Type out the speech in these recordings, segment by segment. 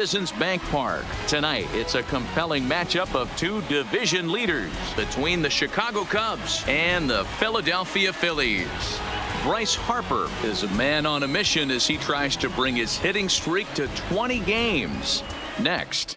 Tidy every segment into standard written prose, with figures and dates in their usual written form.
Citizens Bank Park. Tonight, it's a compelling matchup of two division leaders between the Chicago Cubs and the Philadelphia Phillies. Bryce Harper is a man on a mission as he tries to bring his hitting streak to 20 games. Next.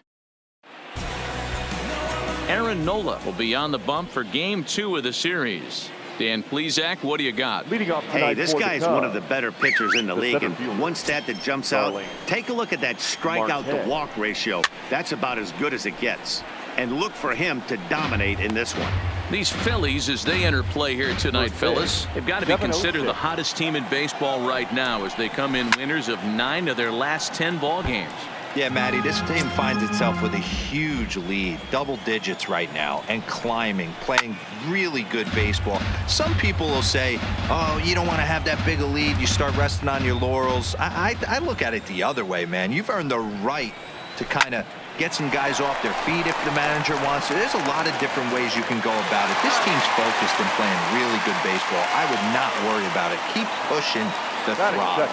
Aaron Nola will be on the bump for Game 2 of the series. Dan Plesac, what do you got? Hey, this guy is one of the better pitchers in the league, and one stat that jumps out, take a look at that strikeout to walk ratio. That's about as good as it gets. And look for him to dominate in this one. These Phillies, as they enter play here tonight, fellas, they've got to be considered the hottest team in baseball right now as they come in winners of 9 of their last 10 ball games. Yeah, Matty, this team finds itself with a huge lead, double digits right now, and climbing, playing really good baseball. Some people will say, oh, you don't want to have that big a lead. You start resting on your laurels. I look at it the other way, man. You've earned the right to kind of get some guys off their feet if the manager wants to. There's a lot of different ways you can go about it. This team's focused and playing really good baseball. I would not worry about it. Keep pushing the throttle.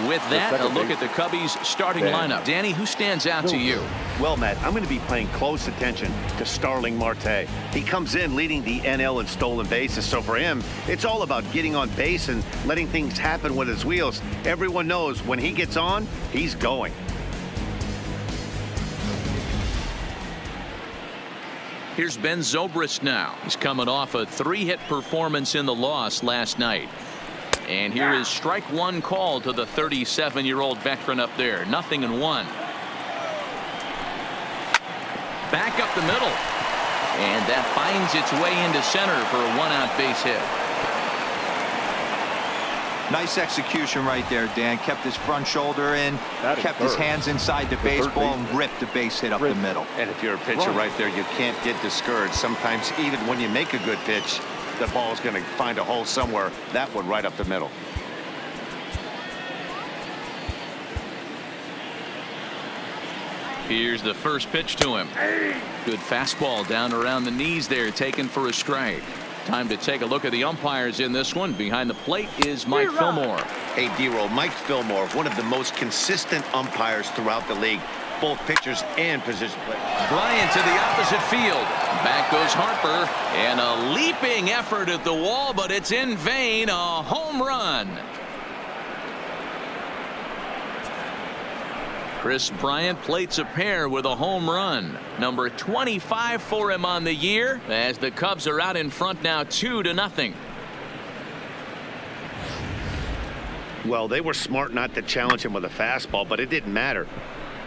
With that, a look at the Cubbies' starting lineup. Danny, who stands out to you? Well, Matt, I'm going to be paying close attention to Starling Marte. He comes in leading the NL in stolen bases, so for him, it's all about getting on base and letting things happen with his wheels. Everyone knows when he gets on, he's going. Here's Ben Zobrist now. He's coming off a 3-hit performance in the loss last night. And here is strike one call to the 37-year-old veteran up there. 0-1. Back up the middle. And that finds its way into center for a 1-out base hit. Nice execution right there, Dan. Kept his front shoulder in, kept his hands inside the baseball, and ripped the base hit up the middle. And if you're a pitcher right there, you can't get discouraged. Sometimes even when you make a good pitch, the ball is going to find a hole somewhere. That one right up the middle. Here's the first pitch to him. Good fastball down around the knees there, taken for a strike. Time to take a look at the umpires in this one. Behind the plate is Mike Fillmore. Hey, D-Roll, Mike Fillmore, one of the most consistent umpires throughout the league, both pitchers and position players. Bryant to the opposite field. Back goes Harper, and a leaping effort at the wall, but it's in vain. A home run. Chris Bryant plates a pair with a home run. Number 25 for him on the year, as the Cubs are out in front now 2-0. Well, they were smart not to challenge him with a fastball, but it didn't matter.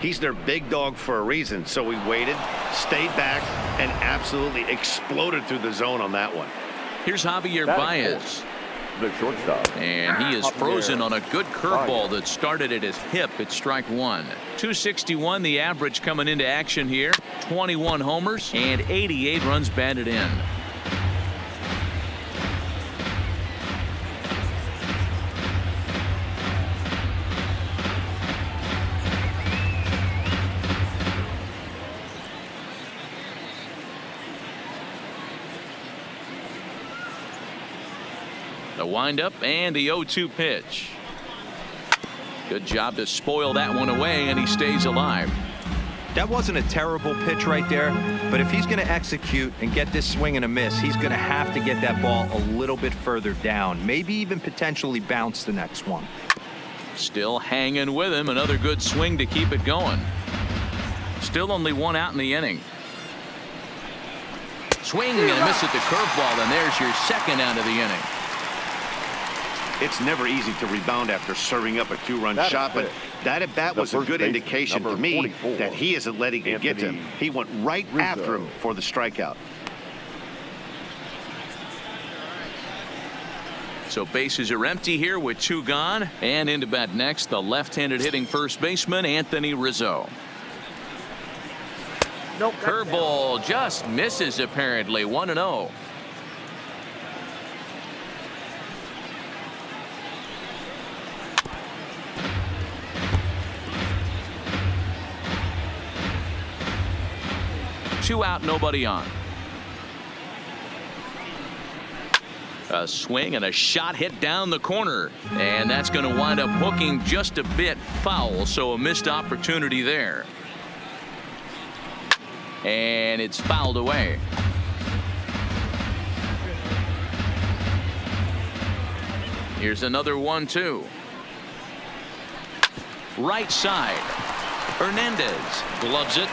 He's their big dog for a reason, so he waited, stayed back, and absolutely exploded through the zone on that one. Here's Javier Baez. The shortstop. And he is frozen on a good curveball that started at his hip at strike one. 261 the average coming into action here. 21 homers and 88 runs batted in. The windup and the 0-2 pitch. Good job to spoil that one away, and he stays alive. That wasn't a terrible pitch right there, but if he's going to execute and get this swing and a miss, he's going to have to get that ball a little bit further down, maybe even potentially bounce the next one. Still hanging with him. Another good swing to keep it going. Still only 1 out in the inning. Swing and a miss at the curveball, and there's your 2nd out of the inning. It's never easy to rebound after serving up a 2-run shot, but that at bat was a good indication to me that he isn't letting it get to him. He went right after him for the strikeout. So bases are empty here with 2 gone, and into bat next, the left-handed hitting first baseman Anthony Rizzo. Curveball just misses apparently. 1-0. Two out, nobody on. A swing and a shot hit down the corner, and that's going to wind up hooking just a bit foul, so a missed opportunity there. And it's fouled away. Here's another 1-2. Right side. Hernandez gloves it.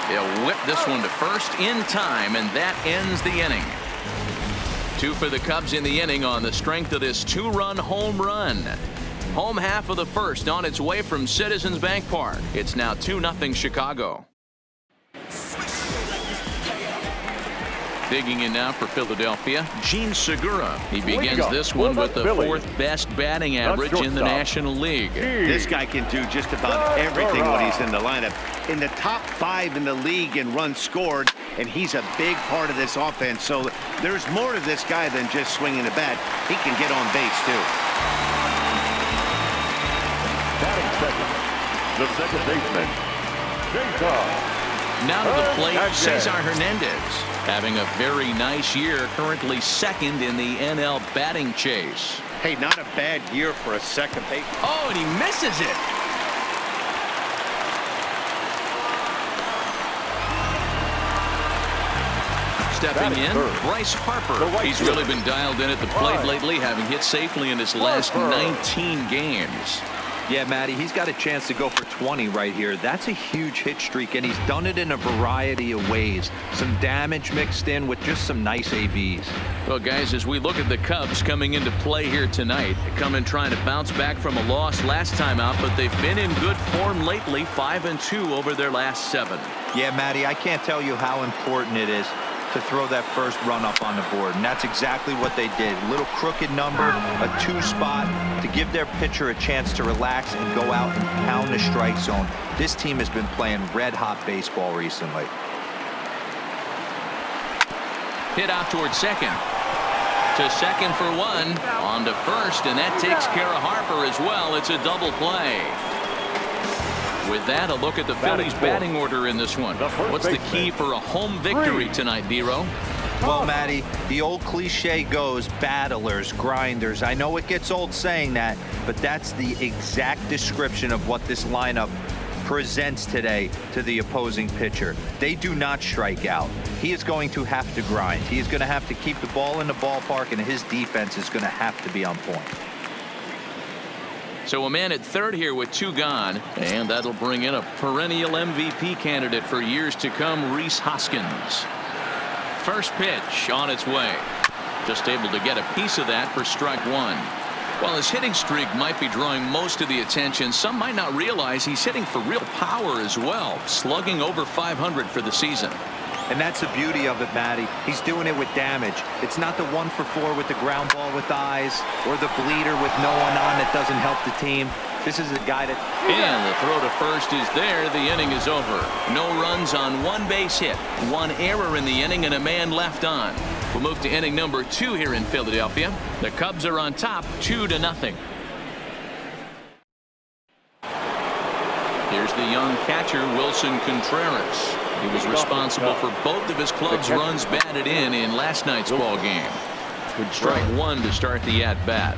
He'll whip this one to first in time, and that ends the inning. 2 for the Cubs in the inning on the strength of this 2-run home run. Home half of the first on its way from Citizens Bank Park. It's now 2-0 Chicago. Digging in now for Philadelphia, Gene Segura. He begins this one with the 4th best batting average in the National League. This guy can do just about everything when he's in the lineup. In the top 5 in the league in runs scored, and he's a big part of this offense. So there's more to this guy than just swinging a bat. He can get on base, too. Batting second, the second baseman, Jacob. Now to the plate, Cesar Hernandez, having a very nice year, currently 2nd in the NL batting chase. Hey, not a bad year for a second base. Oh, and he misses it. Stepping in, Bryce Harper. He's really been dialed in at the plate lately, having hit safely in his last 19 games. Yeah, Matty, he's got a chance to go for 20 right here. That's a huge hit streak, and he's done it in a variety of ways. Some damage mixed in with just some nice ABs. Well, guys, as we look at the Cubs coming into play here tonight, they come in trying to bounce back from a loss last time out, but they've been in good form lately, 5-2 over their last 7. Yeah, Matty, I can't tell you how important it is to throw that first run up on the board, and that's exactly what they did. Little crooked number, a 2 spot to give their pitcher a chance to relax and go out and pound the strike zone. This team has been playing red-hot baseball recently. Hit out towards second. To second for 1. On to first, and that takes care of Harper as well. It's a double play. With that, a look at the Phillies batting order in this one. What's the key for a home victory tonight, D-Row? Well, Matty, the old cliche goes, battlers, grinders. I know it gets old saying that, but that's the exact description of what this lineup presents today to the opposing pitcher. They do not strike out. He is going to have to grind. He is going to have to keep the ball in the ballpark, and his defense is going to have to be on point. So a man at third here with 2 gone, and that'll bring in a perennial MVP candidate for years to come, Rhys Hoskins. First pitch on its way. Just able to get a piece of that for strike 1. While his hitting streak might be drawing most of the attention, some might not realize he's hitting for real power as well, slugging over 500 for the season. And that's the beauty of it, Matty. He's doing it with damage. It's not the 1 for 4 with the ground ball with eyes or the bleeder with no one on that doesn't help the team. This is a guy that... And the throw to first is there. The inning is over. No runs on 1 base hit. 1 error in the inning and a man left on. We'll move to inning number 2 here in Philadelphia. The Cubs are on top 2-0. Here's the young catcher, Wilson Contreras. He was responsible for both of his club's runs batted in last night's ball game. Good strike 1 to start the at-bat.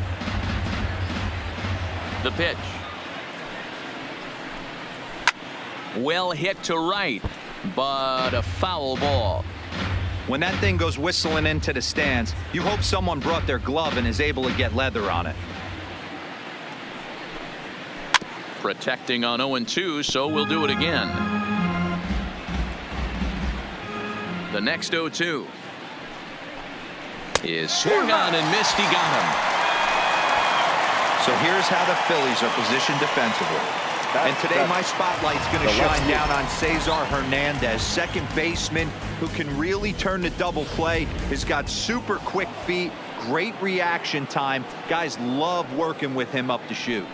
The pitch. Well hit to right, but a foul ball. When that thing goes whistling into the stands, you hope someone brought their glove and is able to get leather on it. Protecting on 0-2, so we'll do it again. The next 0-2 is swung on and missed. He got him. So here's how the Phillies are positioned defensively. And today my spotlight's going to shine down on Cesar Hernandez, second baseman who can really turn the double play. He's got super quick feet, great reaction time. Guys love working with him up the chute.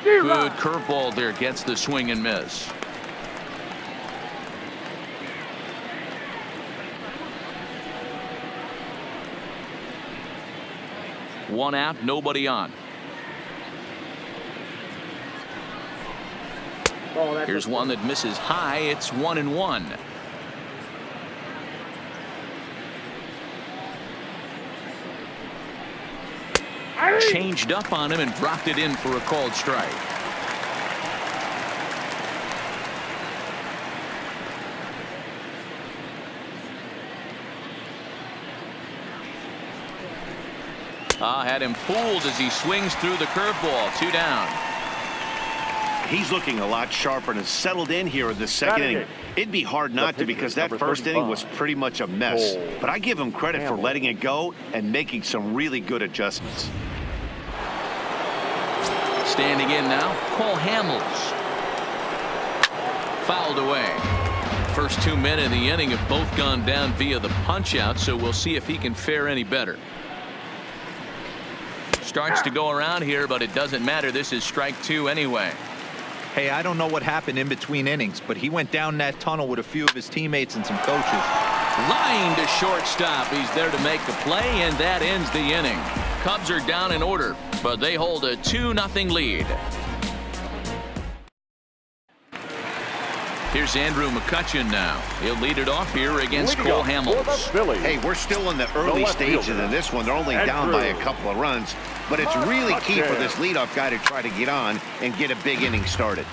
Good curveball there, gets the swing and miss. One out, nobody on. Here's one that misses high. It's 1-1. Changed up on him and dropped it in for a called strike. Had him fooled as he swings through the curveball. 2 down. He's looking a lot sharper and has settled in here in the second inning. It'd be hard not to because that first inning was pretty much a mess. But I give him credit for letting it go and making some really good adjustments. Standing in now, Cole Hamels. Fouled away. First 2 men in the inning have both gone down via the punch out, so we'll see if he can fare any better. Starts to go around here, but it doesn't matter. This is strike 2 anyway. Hey, I don't know what happened in between innings, but he went down that tunnel with a few of his teammates and some coaches. Line to shortstop. He's there to make the play, and that ends the inning. Cubs are down in order, but they hold a 2-0 lead. Here's Andrew McCutchen now. He'll lead it off here against Cole Hamels. Hey, we're still in the early stages in this one. They're only down by a couple of runs, but it's really key for this leadoff guy to try to get on and get a big inning started.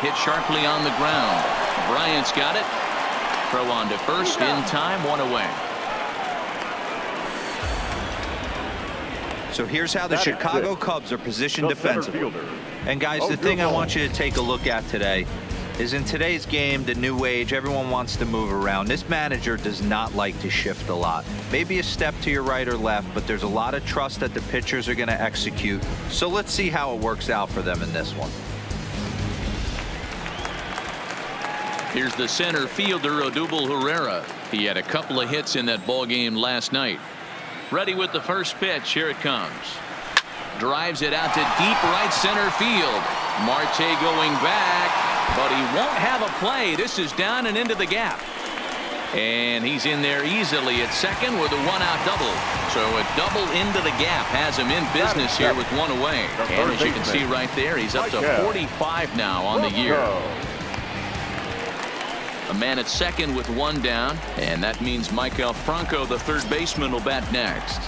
Hit sharply on the ground. Bryant's got it. Throw on to first in time, 1 away. So here's how the Chicago Cubs are positioned defensively. And guys, the thing I want you to take a look at today is in today's game, the new age, everyone wants to move around. This manager does not like to shift a lot. Maybe a step to your right or left, but there's a lot of trust that the pitchers are going to execute. So let's see how it works out for them in this one. Here's the center fielder, Odubel Herrera. He had a couple of hits in that ball game last night. Ready with the first pitch. Here it comes. Drives it out to deep right center field. Marte going back, but he won't have a play. This is down and into the gap. And he's in there easily at second with a 1-out double. So a double into the gap has him in business here with 1 away. And as you can see right there, he's up to 45 now on the year. A man at second with 1 down, and that means Michael Franco, the third baseman, will bat next.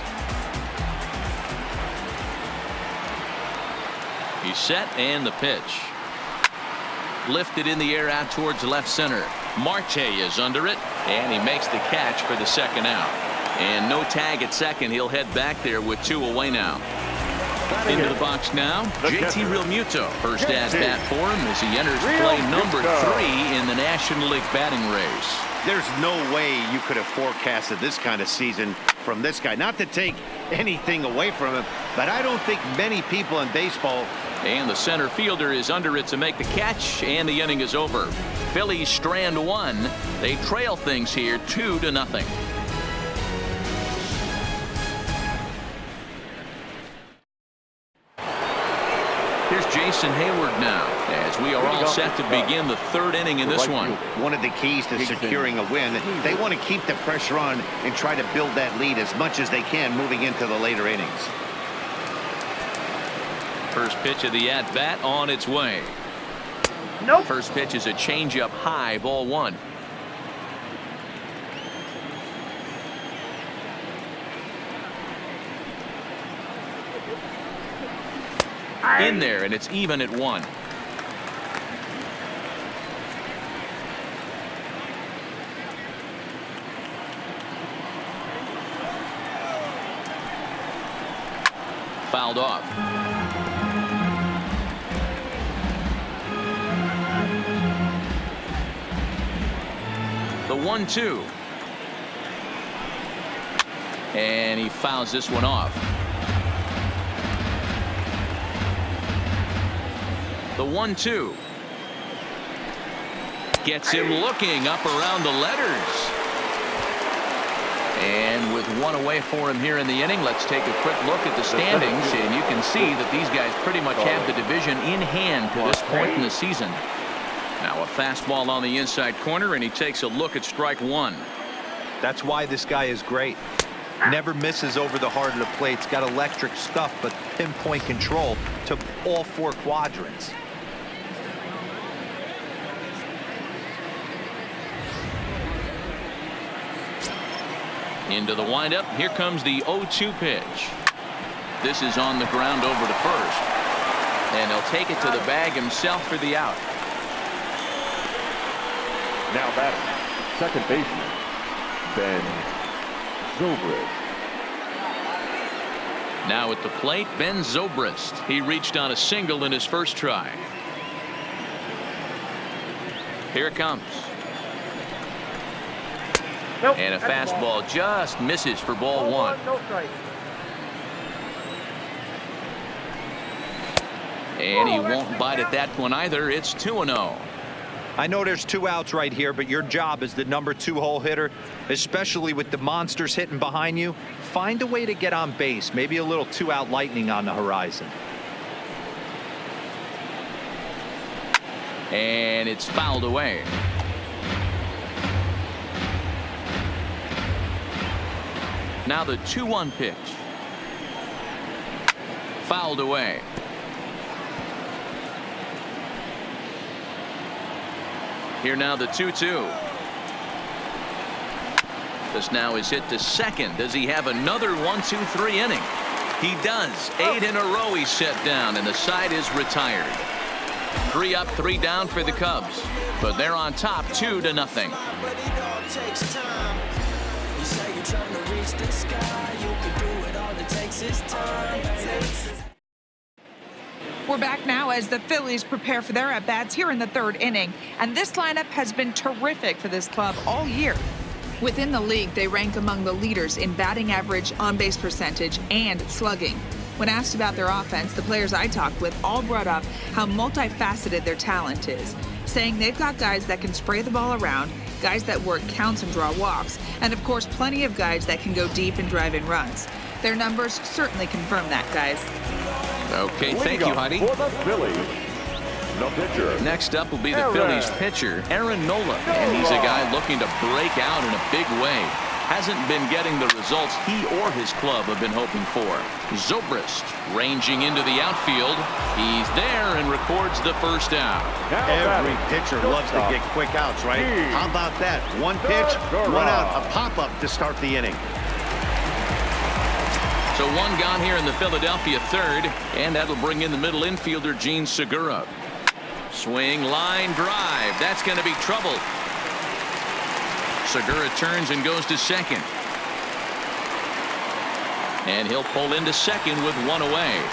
He's set, and the pitch. Lifted in the air out towards left center. Marte is under it, and he makes the catch for the 2nd out. And no tag at second. He'll head back there with 2 away now. Into the box now, JT Realmuto. First at bat for him as he enters play number 3 in the National League batting race. There's no way you could have forecasted this kind of season from this guy. Not to take anything away from him, but I don't think many people in baseball. And the center fielder is under it to make the catch, and the inning is over. Phillies strand 1. They trail things here 2-0. Here's Jason Hayward now, as we are all set to begin the 3rd inning in this one. One of the keys to securing a win, they want to keep the pressure on and try to build that lead as much as they can moving into the later innings. First pitch of the at-bat on its way. Nope. First pitch is a changeup high, ball 1. In there, and it's even at 1. Fouled off. The 1-2. And he fouls this one off. The 1-2 gets him looking up around the letters. And with 1 away for him here in the inning, let's take a quick look at the standings, and you can see that these guys pretty much have the division in hand to this point in the season. Now a fastball on the inside corner, and he takes a look at strike 1. That's why this guy is great. Never misses over the heart of the plate. He's got electric stuff, but pinpoint control to all 4 quadrants. Into the windup. Here comes the 0-2 pitch. This is on the ground over to first. And he'll take it to the bag himself for the out. Now batting, second baseman, Ben Zobrist. Now at the plate, Ben Zobrist. He reached on a single in his first try. Here it comes. Nope, And a that's fastball just misses for ball one. No strike. And he won't bite at that one either. It's 2-0. I know there's 2 outs right here, but your job as the number 2 hole hitter, especially with the monsters hitting behind you, find a way to get on base. Maybe a little 2-out lightning on the horizon. And it's fouled away. Now the 2-1 pitch. Fouled away. Here now the 2-2. This now is hit to second. Does he have another 1-2-3 inning? He does. 8 in a row he's set down, and the side is retired. 3 up, 3 down for the Cubs, but they're on top 2-0. We're back now as the Phillies prepare for their at-bats here in the 3rd inning. And this lineup has been terrific for this club all year. Within the league, they rank among the leaders in batting average, on-base percentage, and slugging. When asked about their offense, the players I talked with all brought up how multifaceted their talent is, saying they've got guys that can spray the ball around, guys that work counts and draw walks, and of course plenty of guys that can go deep and drive in runs. Their numbers certainly confirm that, guys. Okay, thank you, Heidi. For the Phillies, the pitcher. Next up will be the Phillies pitcher, Aaron Nola, and he's a guy looking to break out in a big way. Hasn't been getting the results he or his club have been hoping for. Zobrist ranging into the outfield. He's there and records the first out. Every pitcher loves to get quick outs, right? How about that? One pitch, 1 out, a pop-up to start the inning. So 1 gone here in the Philadelphia 3rd, and that'll bring in the middle infielder, Gene Segura. Swing, line, drive. That's going to be trouble. Segura turns and goes to second. And he'll pull into second with 1 away.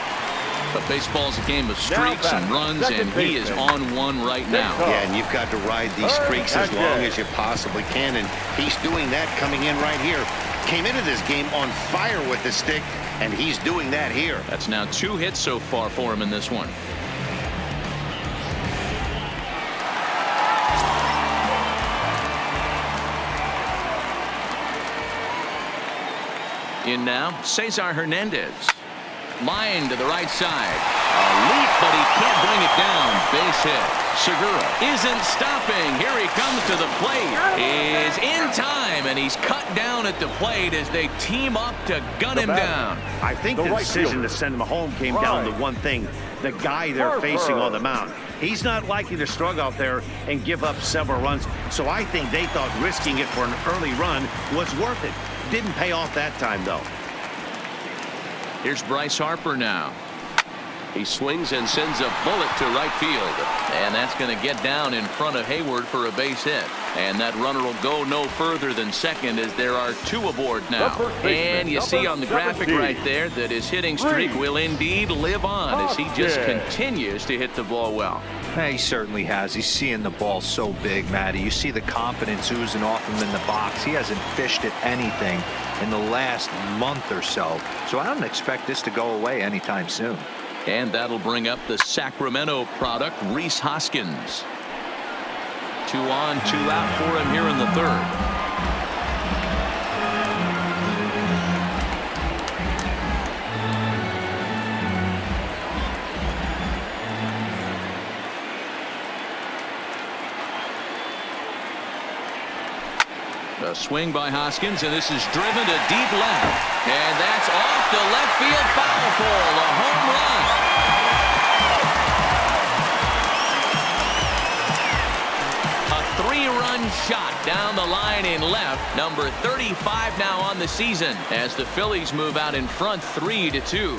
But baseball's a game of streaks and runs, and he is on one right now. Yeah, and you've got to ride these streaks as long as you possibly can, and he's doing that coming in right here. Came into this game on fire with the stick, and he's doing that here. That's now 2 hits so far for him in this one. In now, Cesar Hernandez. Line to the right side. A leap, but he can't bring it down. Base hit. Segura isn't stopping. Here he comes to the plate. Is in time, and he's cut down at the plate as they team up to gun him down. I think the decision to send him home came down to one thing. The guy they're facing on the mound. He's not likely to struggle out there and give up several runs. So I think they thought risking it for an early run was worth it. Didn't pay off that time, though. Here's Bryce Harper now. He swings and sends a bullet to right field. And that's going to get down in front of Hayward for a base hit. And that runner will go no further than second as there are 2 aboard now. And you see on the graphic right there that his hitting streak will indeed live on as he just continues to hit the ball well. Yeah, he certainly has. He's seeing the ball so big, Matty. You see the confidence oozing off him in the box. He hasn't fished at anything in the last month or so. So I don't expect this to go away anytime soon. And that'll bring up the Sacramento product, Rhys Hoskins. 2 on, 2 out for him here in the 3rd. A swing by Hoskins, and this is driven to deep left. And that's off the left field foul pole. A home run. A 3-run shot down the line in left. Number 35 now on the season as the Phillies move out in front 3-2.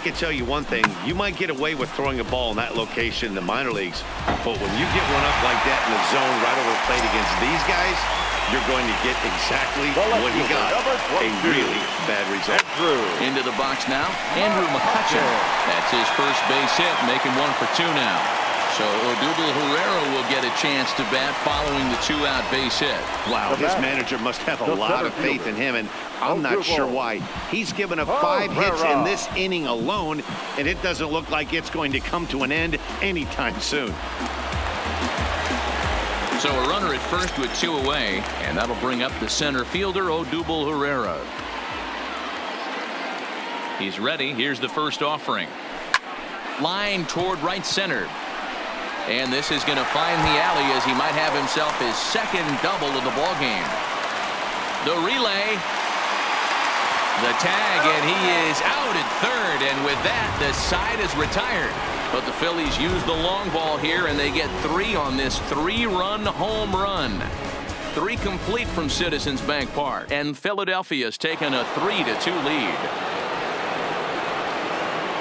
can tell you one thing. You might get away with throwing a ball in that location in the minor leagues, but when you get one up like that in the zone right over the plate against these guys, you're going to get exactly what he got, a really bad result. Into the box now, Andrew McCutcheon. That's his first base hit, making 1 for 2 now. So Odubel Herrera will get a chance to bat following the 2-out base hit. Wow, his manager must have a lot of faith in him, and I'm not sure why. He's given up 5 hits in this inning alone, and it doesn't look like it's going to come to an end anytime soon. So a runner at first with 2 away, and that'll bring up the center fielder, Odubel Herrera. He's ready. Here's the first offering. Line toward right center. And this is going to find the alley as he might have himself his second double of the ball game. The relay. The tag, and he is out at third. And with that, the side is retired. But the Phillies use the long ball here, and they get 3 on this 3-run home run. 3 complete from Citizens Bank Park. And Philadelphia's taken a 3-2 lead.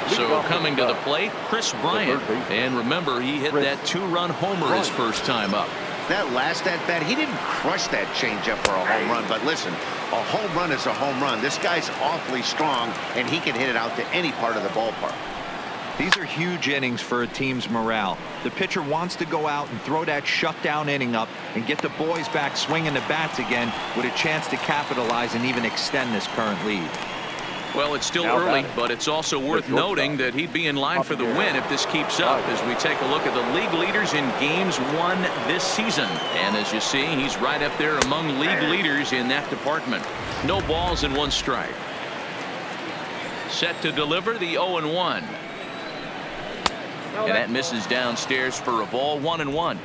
So coming to the plate, Chris Bryant. And remember, he hit that 2-run homer his first time up. That last at-bat, he didn't crush that changeup for a home run. But listen, a home run is a home run. This guy's awfully strong, and he can hit it out to any part of the ballpark. These are huge innings for a team's morale. The pitcher wants to go out and throw that shutdown inning up and get the boys back swinging the bats again with a chance to capitalize and even extend this current lead. Well, it's still early, but it's also worth noting that he'd be in line for the win if this keeps up as we take a look at the league leaders in games won this season. And as you see, he's right up there among league leaders in that department. No balls and 1 strike. Set to deliver the 0-1. And that misses downstairs for a ball. 1-1.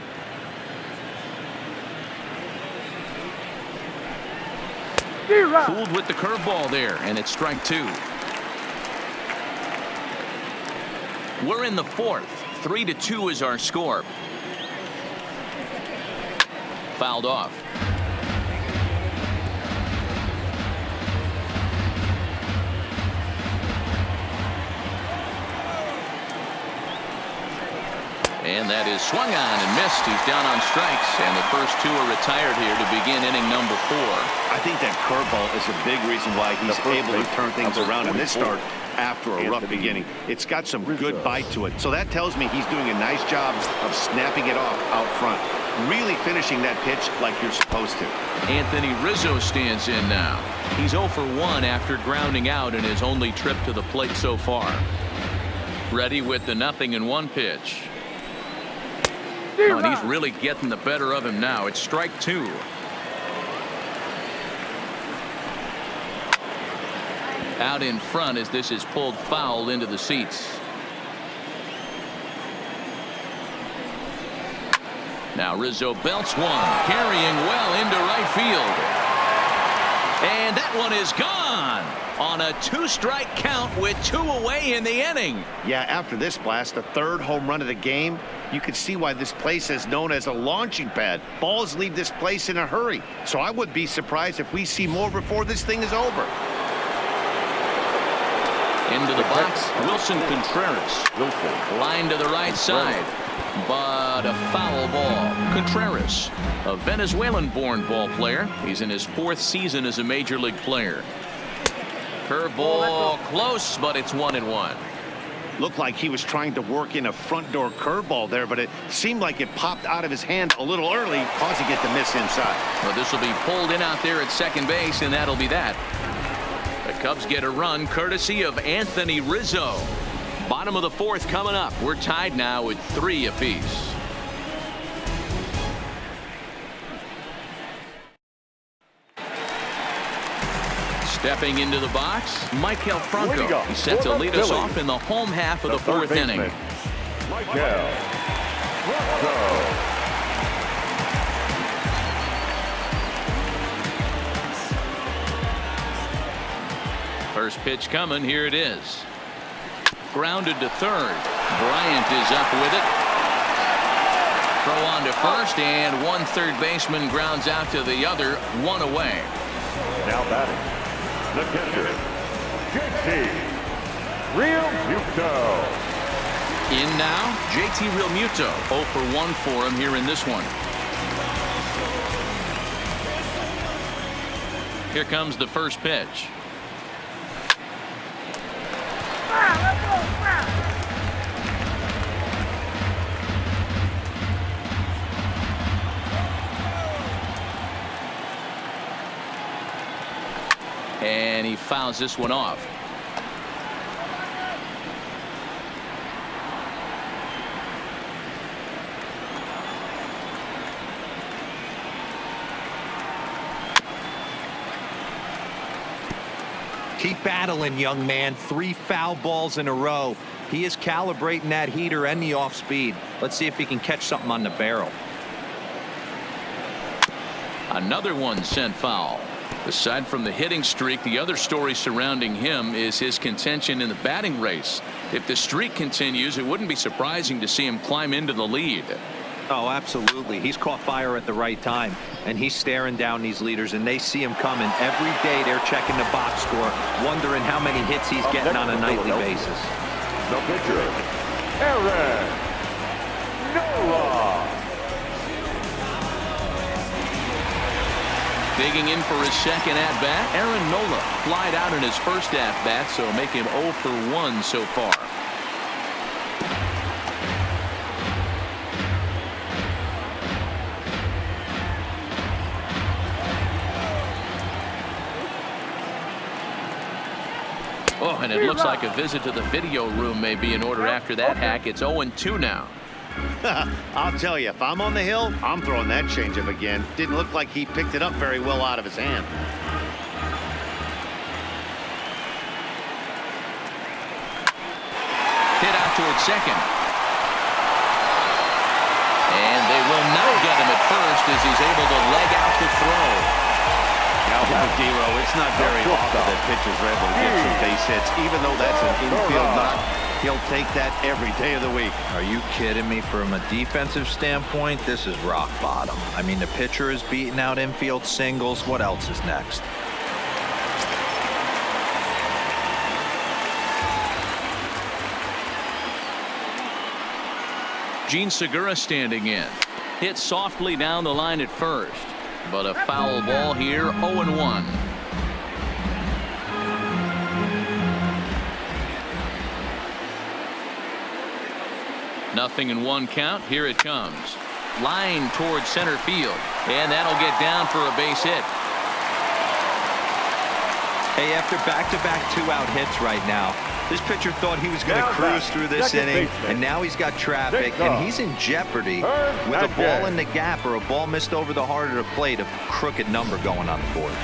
Fooled with the curveball there, and it's strike 2. We're in the 4th. 3-2 is our score. Fouled off. And that is swung on and missed. He's down on strikes, and the first 2 are retired here to begin inning number 4. I think that curveball is a big reason why he's able to turn things around in this start after a rough beginning. It's got some good bite to it. So that tells me he's doing a nice job of snapping it off out front. Really finishing that pitch like you're supposed to. Anthony Rizzo stands in now. He's 0 for 1 after grounding out in his only trip to the plate so far. Ready with the 0-1 pitch. Oh, and he's really getting the better of him now. It's strike 2. Out in front as this is pulled foul into the seats. Now Rizzo belts one, carrying well into right field. And that one is gone on a 2-strike count with 2 away in the inning. Yeah, after this blast, the 3rd home run of the game, you can see why this place is known as a launching pad. Balls leave this place in a hurry. So I would be surprised if we see more before this thing is over. Into the box, Wilson Contreras. Line to the right side, but a foul ball. Contreras, a Venezuelan-born ball player. He's in his 4th season as a major league player. Curveball close, but it's 1-1. Looked like he was trying to work in a front door curveball there, but it seemed like it popped out of his hand a little early, causing it to miss inside. Well, this will be pulled in out there at second base, and that'll be that. The Cubs get a run courtesy of Anthony Rizzo. Bottom of the 4th coming up. We're tied now with 3 apiece. Stepping into the box, Maikel Franco. He's set to lead us off in the home half of the 4th inning. Maikel Franco. First pitch coming. Here it is. Grounded to 3rd. Bryant is up with it. Throw on to 1st, and 1 third baseman grounds out to the other. 1 away. Now batting, the catcher, JT Real Muto. In now, JT Realmuto. 0 for 1 for him here in this one. Here comes the first pitch. And he fouls this one off. Keep battling, young man. 3 foul balls in a row. He is calibrating that heater and the off speed. Let's see if he can catch something on the barrel. Another one sent foul. Aside from the hitting streak, the other story surrounding him is his contention in the batting race. If the streak continues, it wouldn't be surprising to see him climb into the lead. Oh, absolutely. He's caught fire at the right time, and he's staring down these leaders, and they see him coming. Every day they're checking the box score, wondering how many hits he's getting on a nightly basis. The pitcher, Aaron Nola. Digging in for his second at-bat, Aaron Nola flied out in his first at-bat, so make him 0 for 1 so far. Oh, and it looks like a visit to the video room may be in order after that hack. It's 0-2 now. I'll tell you, if I'm on the hill, I'm throwing that changeup again. Didn't look like he picked it up very well out of his hand. Hit out towards second. And they will not get him at first as he's able to leg out the throw. Now, D'Lo, it's not very often that pitchers are able to get some base hits, even though that's an infield knock. He'll take that every day of the week. Are you kidding me? From a defensive standpoint, this is rock bottom. I mean, the pitcher is beating out infield singles. What else is next? Gene Segura standing in. Hit softly down the line at first. But a foul ball here, 0-1. Nothing in 1 count. Here it comes. Line towards center field. And that'll get down for a base hit. Hey, after back-to-back 2-out hits right now, this pitcher thought he was going to cruise through this inning, and now he's got traffic, and he's in jeopardy with a ball in the gap or a ball missed over the heart of the plate, a crooked number going on the board.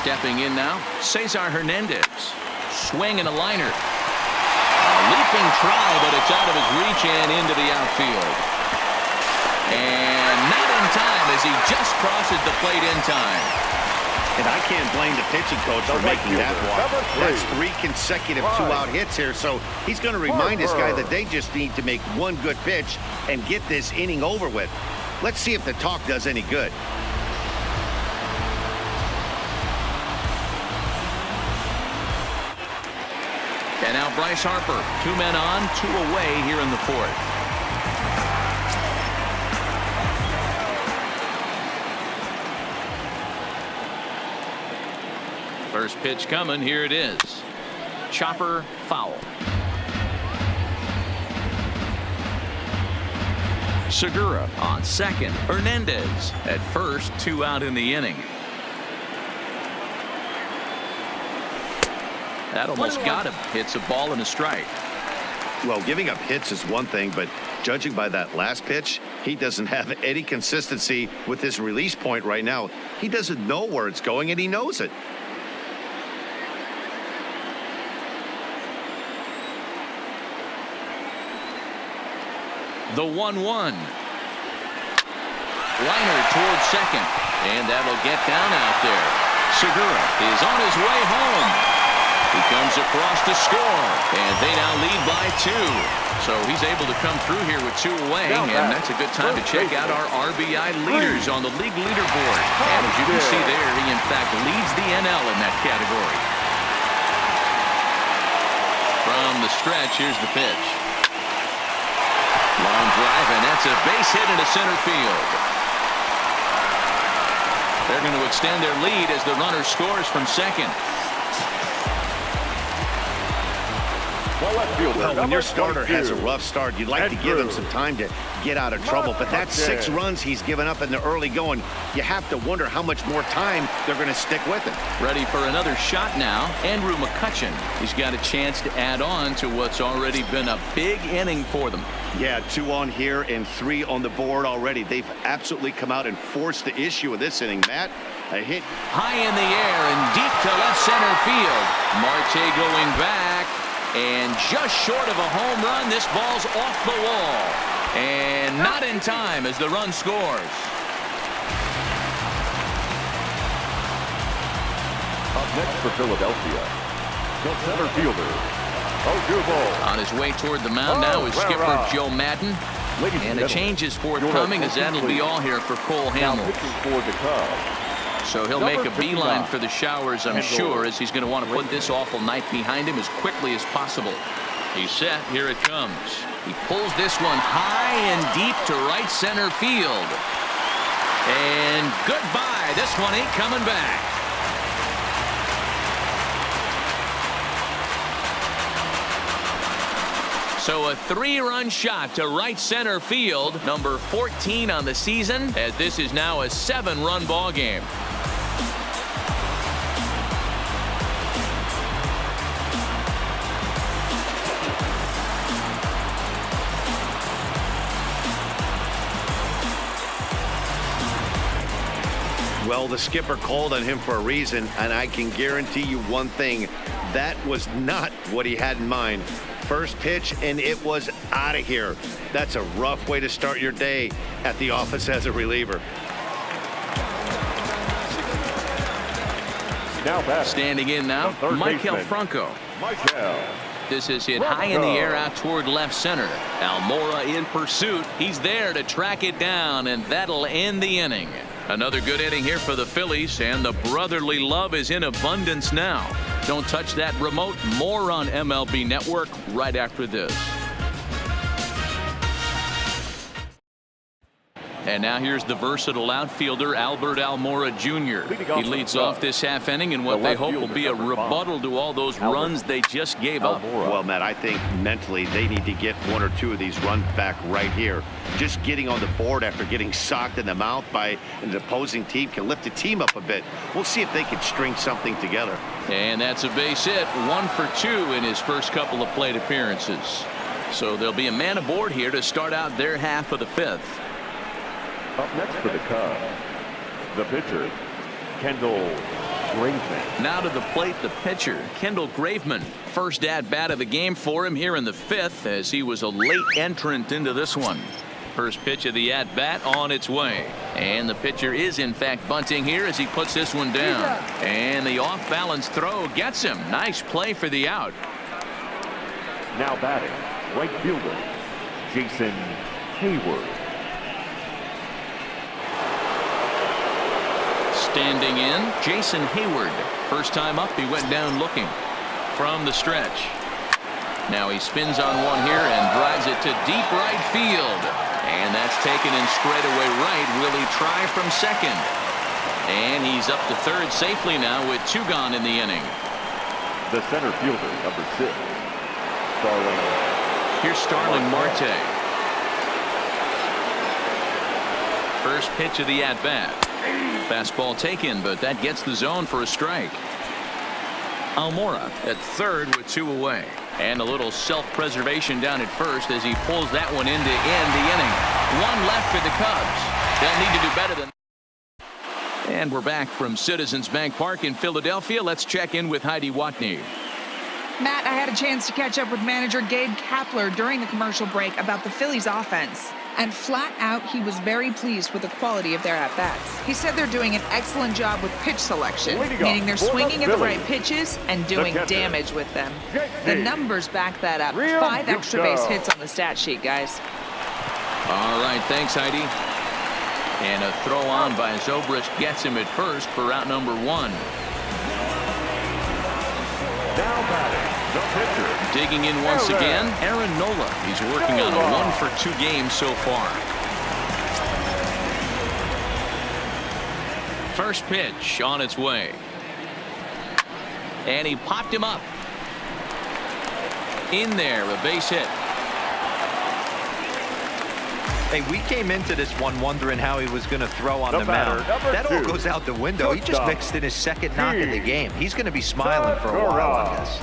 Stepping in now, Cesar Hernandez. Swing and a liner. A leaping try, but it's out of his reach and into the outfield. And not in time as he just crosses the plate in time. And I can't blame the pitching coach for making that walk. That's 3 consecutive 2-out hits here, so he's going to remind this guy that they just need to make 1 good pitch and get this inning over with. Let's see if the talk does any good. And now Bryce Harper, 2 men on, 2 away here in the 4th. First pitch coming. Here it is. Chopper foul. Segura on second. Hernandez at first. 2 out in the inning. That almost got him. Hits a ball and a strike. Well, giving up hits is one thing, but judging by that last pitch, he doesn't have any consistency with his release point right now. He doesn't know where it's going, and he knows it. The 1-1. Liner towards second. And that'll get down out there. Segura is on his way home. He comes across to score. And they now lead by 2. So he's able to come through here with 2 away, and that's a good time to check out our RBI leaders on the league leaderboard. And as you can see there, he in fact leads the NL in that category. From the stretch, here's the pitch. Line drive, and that's a base hit into center field. They're going to extend their lead as the runner scores from second. Well, when your starter has a rough start, you'd like to give him some time to get out of trouble. But that's 6 runs he's given up in the early going. You have to wonder how much more time they're going to stick with him. Ready for another shot now. Andrew McCutchen. He's got a chance to add on to what's already been a big inning for them. Yeah, 2 on here and 3 on the board already. They've absolutely come out and forced the issue of this inning, Matt. A hit high in the air and deep to left center field. Marte going back. And just short of a home run, this ball's off the wall. And not in time as the run scores. Up next for Philadelphia, the center fielder, Ojubo. On his way toward the mound now is skipper Joe Madden. And a change is forthcoming as that'll be all here for Cole Hamels. For the Cubs. So he'll make a beeline for the showers, I'm sure, as he's going to want to put this awful night behind him as quickly as possible. He's set. Here it comes. He pulls this one high and deep to right center field. And goodbye. This one ain't coming back. So a 3-run shot to right center field, number 14 on the season, as this is now a 7-run ball game. Well, the skipper called on him for a reason, and I can guarantee you one thing. That was not what he had in mind. First pitch, and it was out of here. That's a rough way to start your day at the office as a reliever. Now back. Standing in now, Michael Franco. This is hit high in the air out toward left center. Almora in pursuit. He's there to track it down, and that'll end the inning. Another good inning here for the Phillies, and the brotherly love is in abundance now. Don't touch that remote. More on MLB Network right after this. And now here's the versatile outfielder, Albert Almora Jr. He leads off this half inning in what they hope will be a rebuttal to all those runs they just gave up. Well, Matt, I think mentally they need to get 1 or 2 of these runs back right here. Just getting on the board after getting socked in the mouth by an opposing team can lift the team up a bit. We'll see if they can string something together. And that's a base hit, 1 for 2 in his first couple of plate appearances. So there'll be a man aboard here to start out their half of the 5th. Up next for the Cubs, the pitcher, Kendall Graveman. Now to the plate, the pitcher, Kendall Graveman. First at-bat of the game for him here in the 5th, as he was a late entrant into this one. First pitch of the at-bat on its way. And the pitcher is, in fact, bunting here as he puts this one down. And the off-balance throw gets him. Nice play for the out. Now batting, right fielder, Jason Hayward. Standing in, Jason Hayward. First time up, he went down looking from the stretch. Now he spins on one here and drives it to deep right field. And that's taken in straightaway right. Will he try from second? And he's up to third safely now with 2 gone in the inning. The center fielder, number 6, Starling. Here's Starling Marte. First pitch of the at-bat. Fastball taken, but that gets the zone for a strike. Almora at third with 2 away. And a little self-preservation down at first as he pulls that one in to end the inning. 1 left for the Cubs. They'll need to do better than that. And we're back from Citizens Bank Park in Philadelphia. Let's check in with Heidi Watney. Matt, I had a chance to catch up with manager Gabe Kapler during the commercial break about the Phillies offense. And flat out, he was very pleased with the quality of their at-bats. He said they're doing an excellent job with pitch selection, meaning they're swinging at the right pitches and doing damage with them. The numbers back that up. 5 extra base hits on the stat sheet, guys. All right, thanks, Heidi. And a throw on by Zobrist gets him at first for out number 1. Now batting, the pitcher. Digging in once again, Aaron Nola. He's working on a 1-for-2 game so far. First pitch on its way. And he popped him up. In there, a base hit. Hey, we came into this one wondering how he was going to throw on the mound. That all goes out the window. He just mixed in his second knock of the game. He's going to be smiling for a while on this.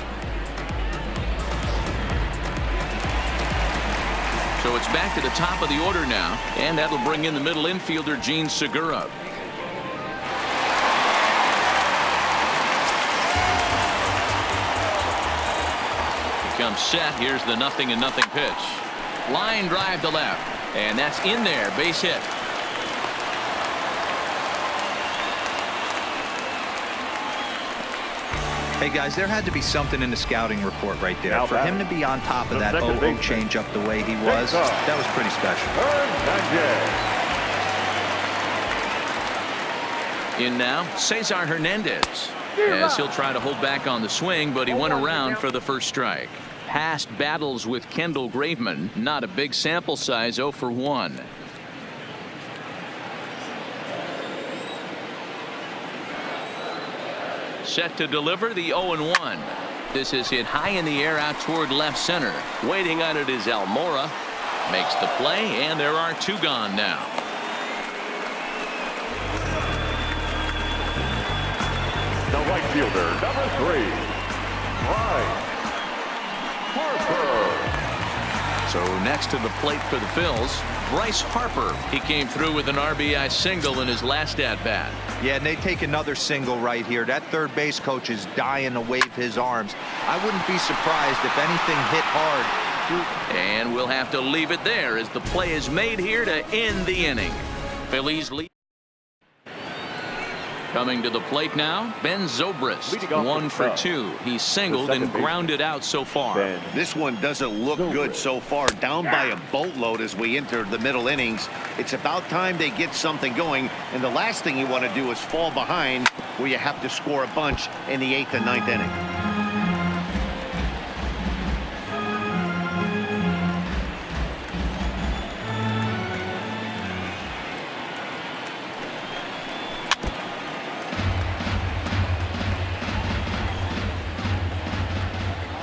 So it's back to the top of the order now, and that'll bring in the middle infielder, Gene Segura. He comes set. Here's the 0-0 pitch. Line drive to left. And that's in there, base hit. Hey, guys, there had to be something in the scouting report right there. For him to be on top of that 0-0 changeup the way he was, that was pretty special. In now, Cesar Hernandez. As he'll try to hold back on the swing, but he went around for the first strike. Past battles with Kendall Graveman, not a big sample size, 0 for 1. Set to deliver the 0-1. This is hit high in the air out toward left center. Waiting on it is Almora. Makes the play, and there are 2 gone now. The right fielder, number 3, Bryce Harper. So next to the plate for the Phils, Bryce Harper. He came through with an RBI single in his last at-bat. Yeah, and they take another single right here. That third base coach is dying to wave his arms. I wouldn't be surprised if anything hit hard. And we'll have to leave it there as the play is made here to end the inning. Phillies lead. Coming to the plate now, Ben Zobrist, 1 for 2. He's singled and grounded out so far. This one doesn't look good so far. Down by a boatload as we enter the middle innings. It's about time they get something going, and the last thing you want to do is fall behind where you have to score a bunch in the 8th and 9th inning.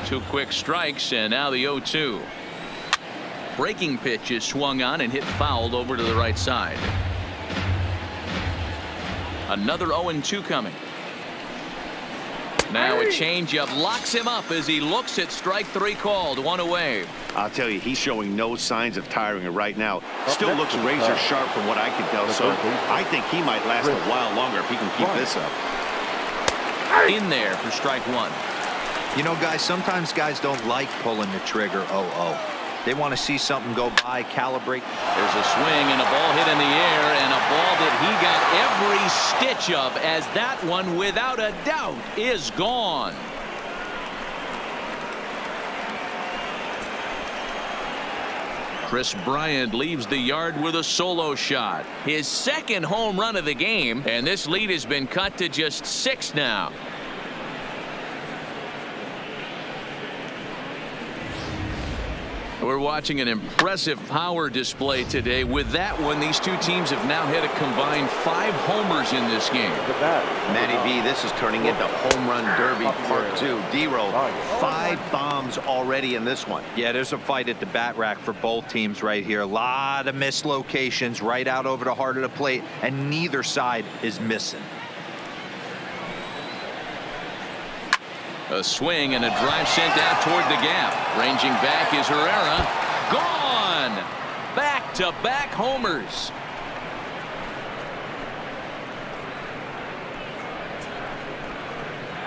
Two quick strikes, and now the 0-2. Breaking pitch is swung on and hit fouled over to the right side. Another 0-2 coming. Now a changeup locks him up as he looks at strike 3 called. 1 away. I'll tell you, he's showing no signs of tiring right now. Still looks razor sharp from what I can tell, so I think he might last a while longer if he can keep this up. In there for strike 1. You know, guys, sometimes guys don't like pulling the trigger 0-0. They want to see something go by, calibrate. There's a swing and a ball hit in the air, and a ball that he got every stitch of, as that one, without a doubt, is gone. Chris Bryant leaves the yard with a solo shot. His second home run of the game, and this lead has been cut to just 6 now. We're watching an impressive power display today. With that one, these two teams have now hit a combined 5 homers in this game. Matty B, this is turning into home run derby part 2. D-Row, 5 bombs already in this one. Yeah, there's a fight at the bat rack for both teams right here. A lot of missed locations right out over the heart of the plate, and neither side is missing. A swing and a drive sent out toward the gap. Ranging back is Herrera. Gone! Back-to-back homers.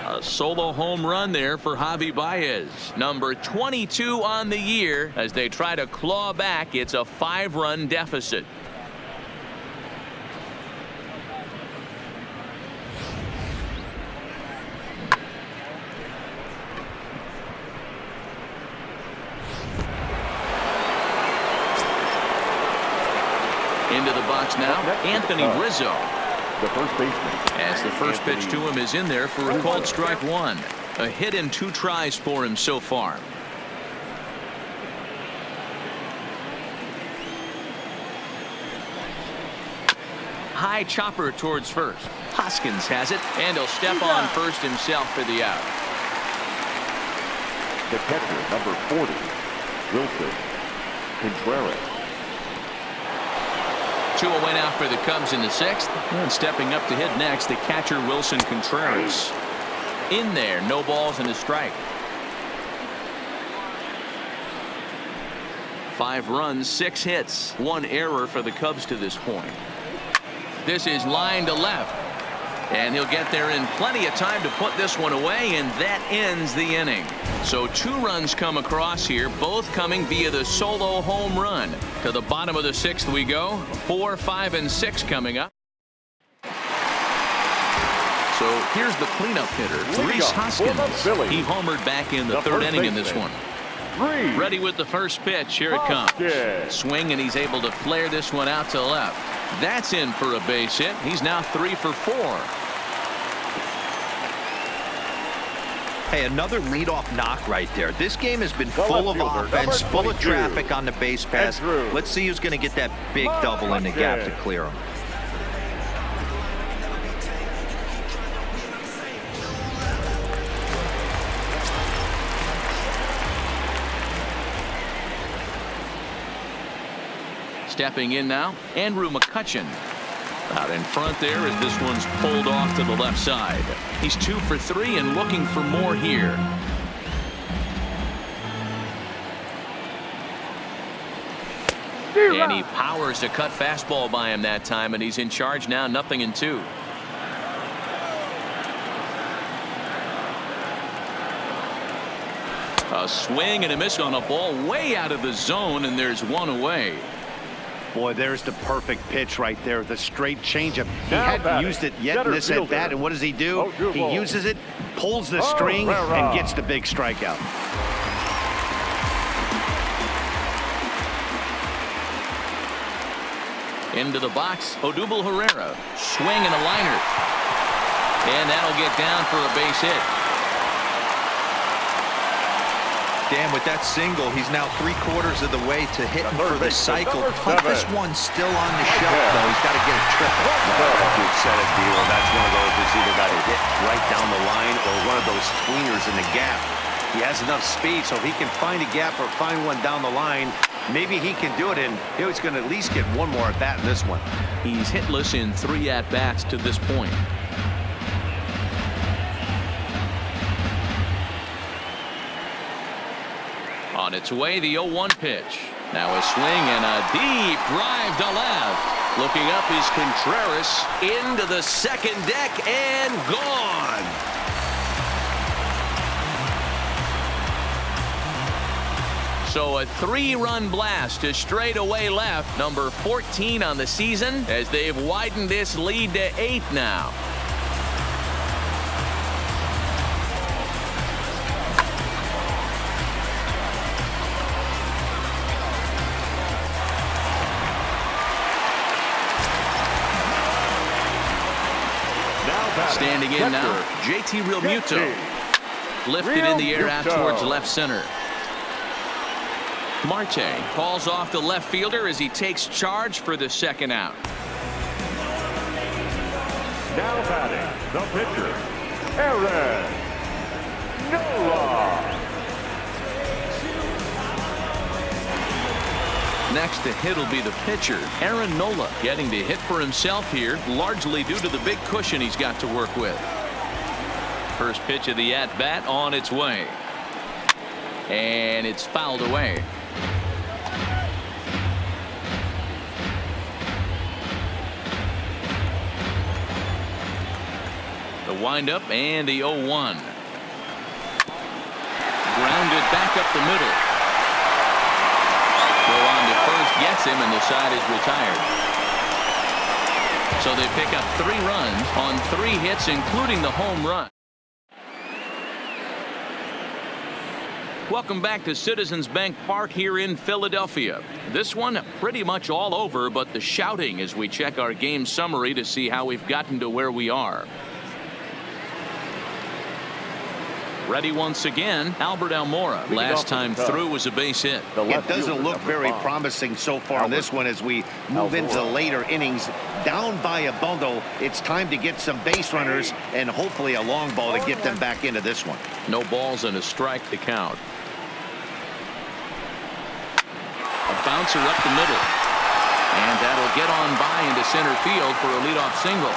A A solo home run there for Javi Baez, number 22 on the year, as they try to claw back. It's a 5-run deficit. Into the box now, Anthony Rizzo. The first baseman. As the first pitch to him is in there for a called strike 1. A hit in 2 tries for him so far. High chopper towards first. Hoskins has it, and he'll step on first himself for the out. The catcher, number 40, Wilson Contreras. 2 away now for the Cubs in the 6th. And stepping up to hit next, the catcher Wilson Contreras. In there, no balls and a strike. 5 runs, 6 hits, 1 error for the Cubs to this point. This is line to left, and he'll get there in plenty of time to put this one away, and that ends the inning. So 2 runs come across here, both coming via the solo home run. To the bottom of the 6th we go. 4, 5, and 6 coming up. So here's the cleanup hitter, Rhys Hoskins. He homered back in the 3rd inning in this one. Ready with the first pitch. Here it comes. Swing, and he's able to flare this one out to left. That's in for a base hit. He's now 3 for 4. Hey, another leadoff knock right there. This game has been full of offense, full of traffic on the base pass. Let's see who's going to get that big double in the gap to clear him. Stepping in now, Andrew McCutchen. Out in front there as this one's pulled off to the left side. He's 2 for 3 and looking for more here. And he powers a cut fastball by him that time, and he's in charge now, 0-2. A swing and a miss on a ball way out of the zone, and there's 1 away. Boy, there's the perfect pitch right there. The straight changeup. He hadn't used it yet in this at bat, and what does he do? He uses it, pulls the string, and gets the big strikeout. Into the box, Odubel Herrera. Swing and a liner. And that'll get down for a base hit. Dan, with that single, he's now 3/4 of the way to hitting for the cycle. But this one's still on the shelf, though. He's got to get a triple. Good set of deal. That's one of those that's either got to hit right down the line or one of those tweeners in the gap. He has enough speed, so if he can find a gap or find one down the line, maybe he can do it, and he's going to at least get 1 more at bat in this one. He's hitless in 3 at-bats to this point. On its way, the 0-1 pitch. Now a swing and a deep drive to left. Looking up is Contreras into the second deck and gone. So a 3-run blast to straightaway left, number 14 on the season, as they've widened this lead to 8 now. Standing in now, JT Realmuto. Lifted in the air out towards left center. Marte calls off the left fielder as he takes charge for the second out. Now batting, the pitcher, Aaron Nola. Next to hit will be the pitcher, Aaron Nola, getting to hit for himself here, largely due to the big cushion he's got to work with. First pitch of the at-bat on its way. And it's fouled away. The windup and the 0-1. back up the middle. Go on to first, gets him, and the side is retired. So they pick up 3 runs on 3 hits, including the home run. Welcome back to Citizens Bank Park here in Philadelphia. This one pretty much all over, but the shouting as we check our game summary to see how we've gotten to where we are. Ready once again, Albert Almora. Last time through was a base hit. It doesn't look very promising so far in this one as we move into the later innings. Down by a bundle, it's time to get some base runners and hopefully a long ball to get them back into this one. No balls and a strike to count. A bouncer up the middle. And that'll get on by into center field for a leadoff single.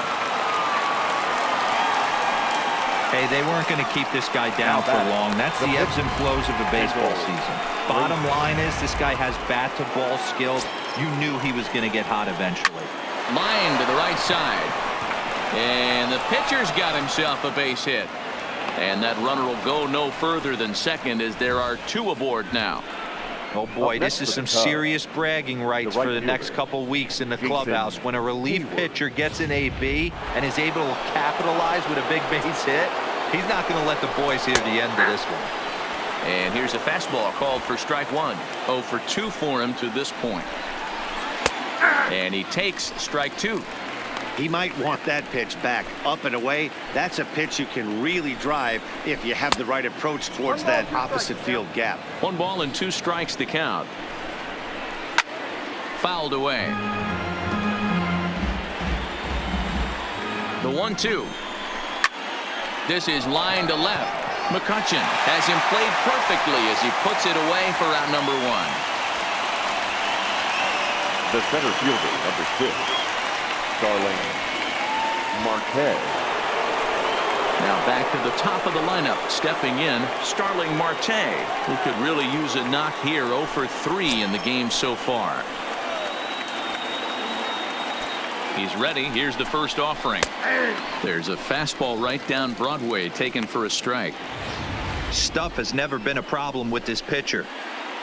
Hey, they weren't going to keep this guy down for long. That's the ebbs and flows of a baseball season. Bottom line is this guy has bat-to-ball skills. You knew he was going to get hot eventually. Line to the right side. And the pitcher's got himself a base hit. And that runner will go no further than second as there are 2 aboard now. Oh boy, this is some serious bragging rights for the next couple weeks in the clubhouse. When a relief pitcher gets an AB and is able to capitalize with a big base hit, he's not going to let the boys hear the end of this one. And here's a fastball called for strike 1. 0 for 2 for him to this point. And he takes strike 2. He might want that pitch back up and away. That's a pitch you can really drive if you have the right approach towards that opposite field gap. 1 ball and 2 strikes to count. Fouled away. The 1-2. This is line to left. McCutchen has him played perfectly as he puts it away for out number 1. The center fielder, number 6, Starling Marte. Now back to the top of the lineup. Stepping in, Starling Marte, who could really use a knock here. 0 for 3 in the game so far. He's ready. Here's the first offering. There's a fastball right down Broadway, taken for a strike. Stuff has never been a problem with this pitcher.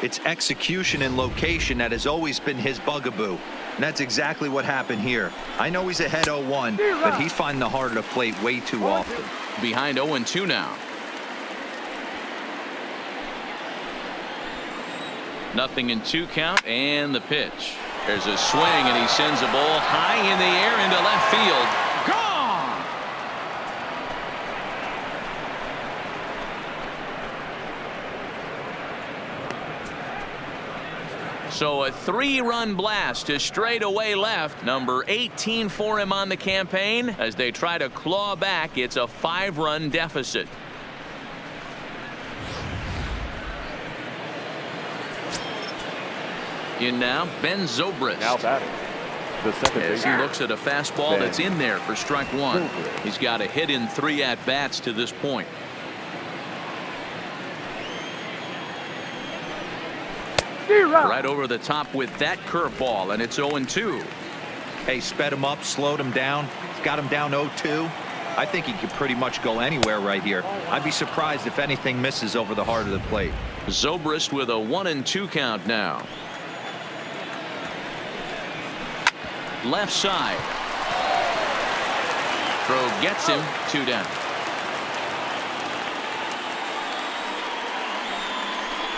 It's execution and location that has always been his bugaboo. And that's exactly what happened here. I know he's ahead 0-1, but he's finding the heart of the plate way too often. Behind 0-2 now. Nothing in 2 count, and the pitch. There's a swing, and he sends a ball high in the air into left field. Gone! So a 3-run blast to straightaway left. Number 18 for him on the campaign. As they try to claw back, it's a 5-run deficit. In now, Ben Zobrist. Now batting, the second as he looks at a fastball that's in there for strike 1. He's got a hit in 3 at-bats to this point. Right over the top with that curveball, and it's 0-2. Hey, sped him up, slowed him down, got him down 0-2. I think he could pretty much go anywhere right here. I'd be surprised if anything misses over the heart of the plate. Zobrist with a 1-2 count now. Left side. Throw gets him, 2 down.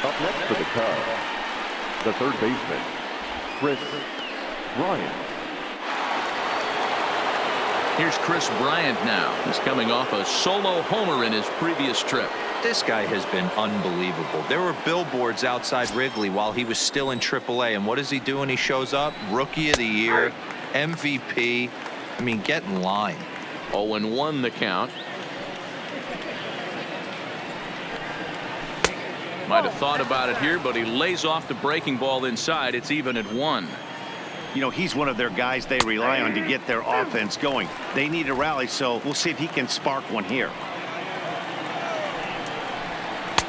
Up next for the Cubs, the third baseman, Chris Bryant. Here's Chris Bryant now. He's coming off a solo homer in his previous trip. This guy has been unbelievable. There were billboards outside Wrigley while he was still in AAA, and what does he do when he shows up? Rookie of the Year, MVP. I mean, get in line. 0-1 the count. Might have thought about it here, but he lays off the breaking ball inside. It's even at 1. You know, he's one of their guys they rely on to get their offense going. They need a rally, so we'll see if he can spark one here.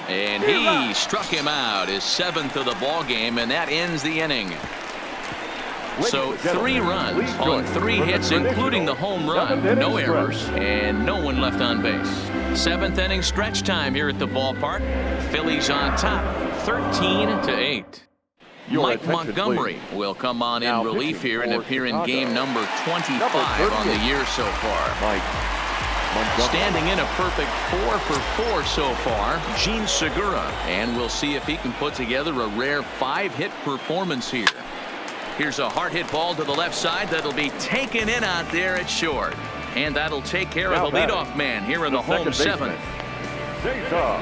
And he struck him out, his 7th of the ball game, and that ends the inning. So 3 runs on 3 hits, including the home run, no errors, and no one left on base. 7th inning stretch time here at the ballpark. Phillies on top, 13-8. Your Mike attention, Montgomery please. will come on Now in relief pitching here and for appear in Chicago. game number 25 Number on the 38. year so far. Mike Montgomery. Standing in a perfect 4 for 4 so far, Gene Segura. And we'll see if he can put together a rare 5-hit performance here. Here's a hard hit ball to the left side that'll be taken in out there at short. And that'll take care Now of the batting, leadoff man here in the second home baseman, seventh. Cesar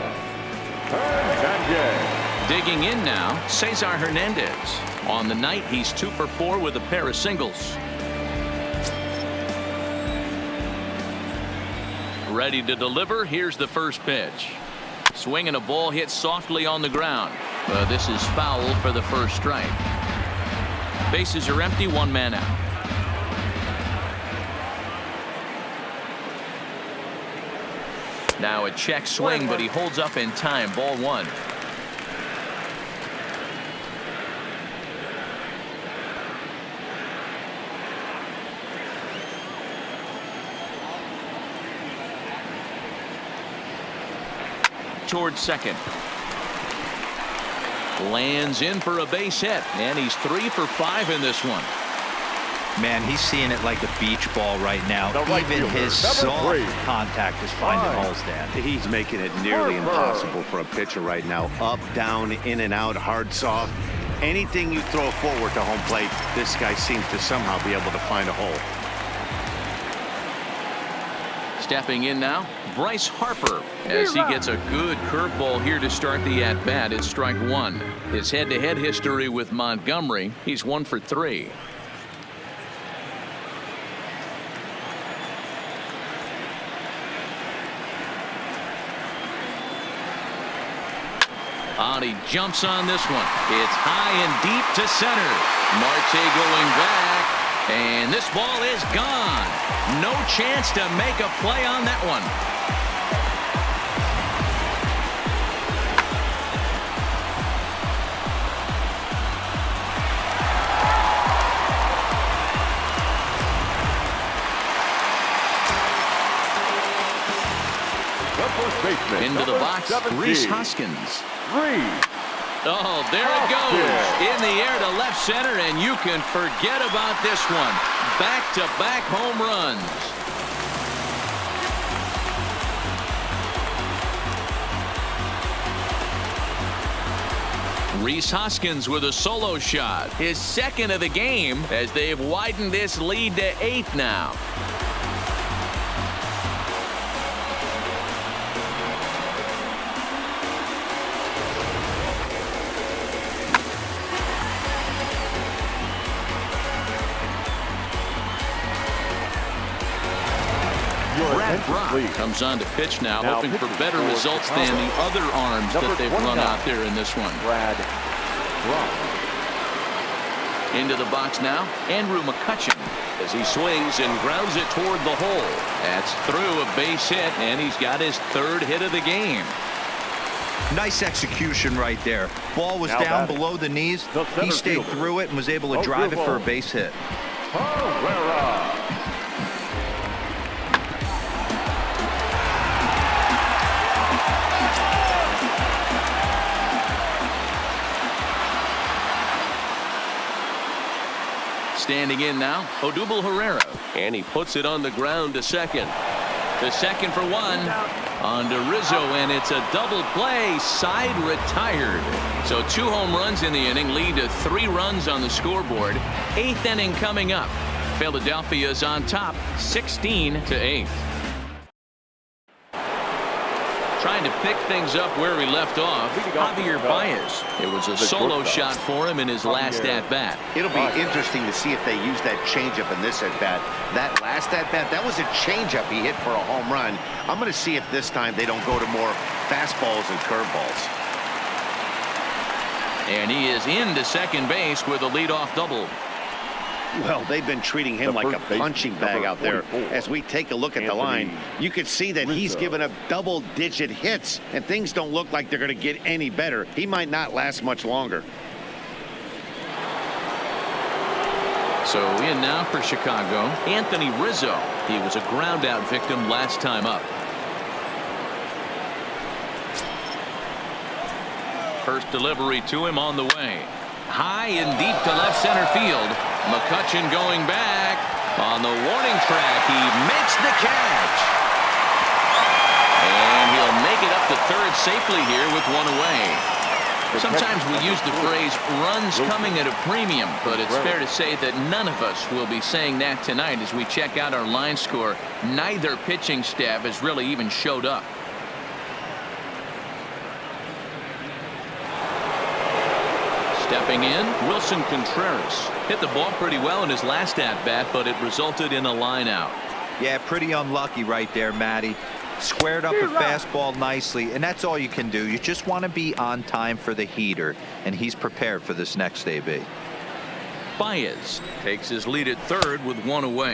Hernandez. Digging in now, Cesar Hernandez. On the night, he's 2 for 4 with a pair of singles. Ready to deliver. Here's the first pitch. Swinging a ball hit softly on the ground. This is foul for the first strike. Bases are empty, 1 man out. Now a check swing, but he holds up in time. Ball 1. Towards second. Lands in for a base hit, and he's 3 for 5 in this one. Man, he's seeing it like a beach ball right now. The right Even fielder, his number soft 3. contact is finding holes, Dan. He's making it nearly Harper. impossible for a pitcher right now. Up, down, in and out, hard, soft. Anything you throw forward to home plate, this guy seems to somehow be able to find a hole. Stepping in now, Bryce Harper, as he gets a good curveball here to start the at-bat. It's strike 1. His head-to-head history with Montgomery, he's 1 for 3. He jumps on this one. It's high and deep to center. Marte going back, and this ball is gone. No chance to make a play on that one. The first baseman, Into the number box, 17. Rhys Hoskins. Oh, there it goes. In the air to left center, and you can forget about this one. Back-to-back home runs. Rhys Hoskins with a solo shot. His second of the game as they've widened this lead to 8 now. Brad Brock comes on to pitch now, hoping for better results than the other arms that they've run out there in this one. Brad Brock. Into the box now, Andrew McCutchen as he swings and grounds it toward the hole. That's through a base hit, and he's got his 3rd hit of the game. Nice execution right there. Ball was Now down batting, below the knees. the He center stayed fielder, through it and was able to drive it for a base hit. Herrera. Standing in now, Odubel Herrera, and he puts it on the ground to second. To second for 1. On to Rizzo, and it's a double play. Side retired. So 2 home runs in the inning lead to 3 runs on the scoreboard. 8th inning coming up. Philadelphia is on top, 16-8. Trying to pick things up where we left off, Javier Baez. It was a solo shot for him in his last at-bat. It'll be interesting to see if they use that changeup in this at-bat. That last at-bat, that was a changeup he hit for a home run. I'm going to see if this time they don't go to more fastballs and curveballs. And he is into second base with a leadoff double. Well, they've been treating him like a punching bag out there. As we take a look at the line, you can see that he's given up double-digit hits, and things don't look like they're going to get any better. He might not last much longer. So in now for Chicago, Anthony Rizzo. He was a ground-out victim last time up. First delivery to him on the way. High and deep to left center field. McCutchen going back. On the warning track, he makes the catch. And he'll make it up to third safely here with one away. Sometimes we use the phrase runs coming at a premium, but it's fair to say that none of us will be saying that tonight as we check out our line score. Neither pitching staff has really even showed up. Stepping in, Wilson Contreras hit the ball pretty well in his last at-bat, but it resulted in a line out. Yeah, pretty unlucky right there, Matty. Squared up a fastball nicely, and that's all you can do. You just want to be on time for the heater, and he's prepared for this next AB. Baez takes his lead at third with one away.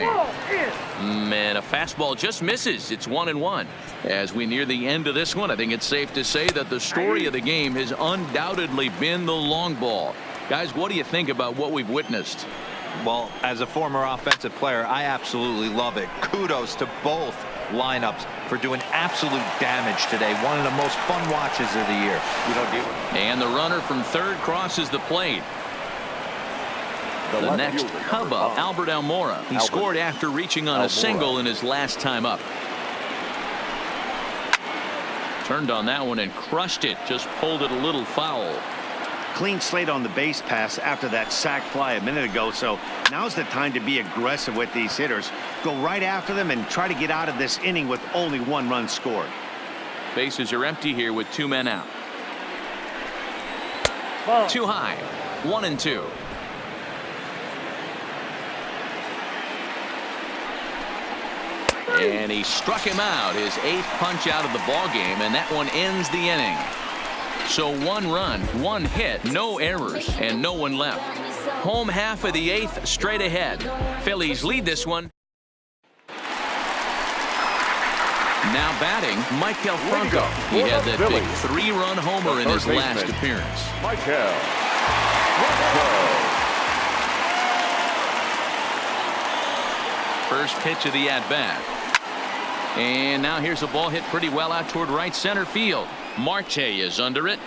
Man, a fastball just misses. It's 1-1. As we near the end of this one, I think it's safe to say that the story of the game has undoubtedly been the long ball. Guys, what do you think about what we've witnessed? Well, as a former offensive player, I absolutely love it. Kudos to both lineups for doing absolute damage today. One of the most fun watches of the year. And the runner from third crosses the plate. The next Cub up, Albert Almora. He scored after reaching on a single in his last time up. Turned on that one and crushed it. Just pulled it a little foul. Clean slate on the base pass after that sac fly a minute ago, so now's the time to be aggressive with these hitters. Go right after them and try to get out of this inning with only one run scored. Bases are empty here with two men out. Too high. 1-2. And he struck him out, his 8th punch out of the ball game, and that one ends the inning. So 1 run, 1 hit, no errors, and no one left. Home half of the 8th straight ahead. Phillies lead this one. Now batting, Maikel Franco. He had that big 3-run homer in his last appearance. Maikel Franco. First pitch of the at-bat. And now here's a ball hit pretty well out toward right center field. Marte is under it.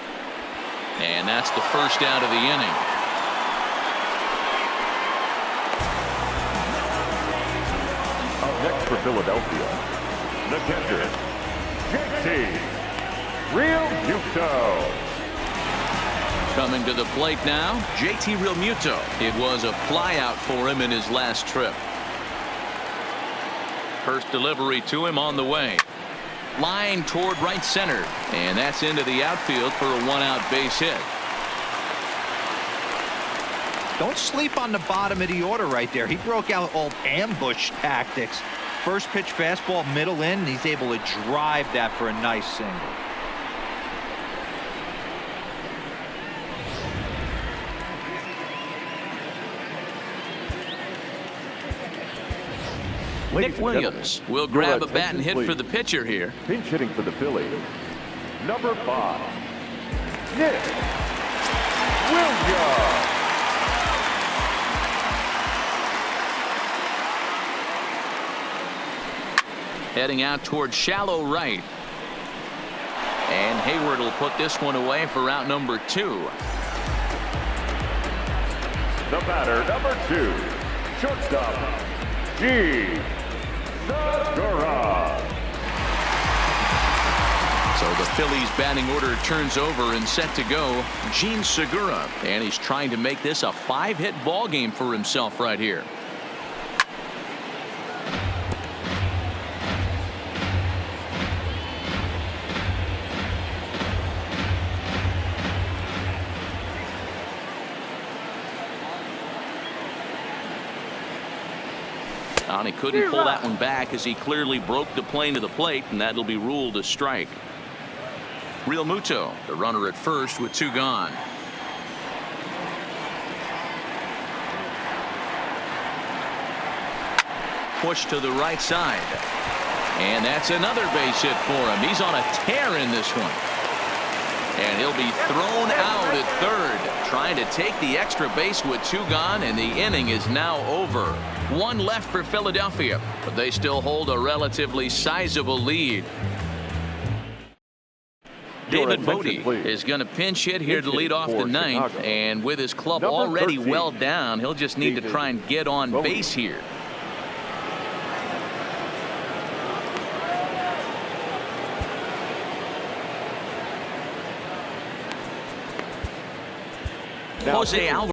And that's the first out of the inning. Up next for Philadelphia, the catcher, JT Realmuto. Coming to the plate now, JT Realmuto. It was a flyout for him in his last trip. First delivery to him on the way. Line toward right center, and that's into the outfield for a 1-out base hit. Don't sleep on the bottom of the order right there. He broke out old ambush tactics. First pitch fastball middle in, and he's able to drive that for a nice single. Nick Williams will grab a bat and hit for the pitcher here. Pinch hitting for the Phillies, number 5, Nick Williams. Heading out toward shallow right. And Hayward will put this one away for out number 2. The batter, number 2, shortstop, G. Segura. So the Phillies batting order turns over and set to go. Gene Segura, and he's trying to make this a 5-hit ball game for himself right here. He couldn't pull that one back as he clearly broke the plane to the plate, and that'll be ruled a strike. Realmuto, the runner at first with 2 gone. Push to the right side. And that's another base hit for him. He's on a tear in this one. And he'll be thrown out at third, trying to take the extra base with 2 gone, and the inning is now over. 1 left for Philadelphia, but they still hold a relatively sizable lead. David attention, Bodie please. is going to pinch hit here to lead off the For ninth. Chicago. And with his club Number already 13, well down, he'll just need to David try and get on Bodie. base here. Now Jose pitching Alvarez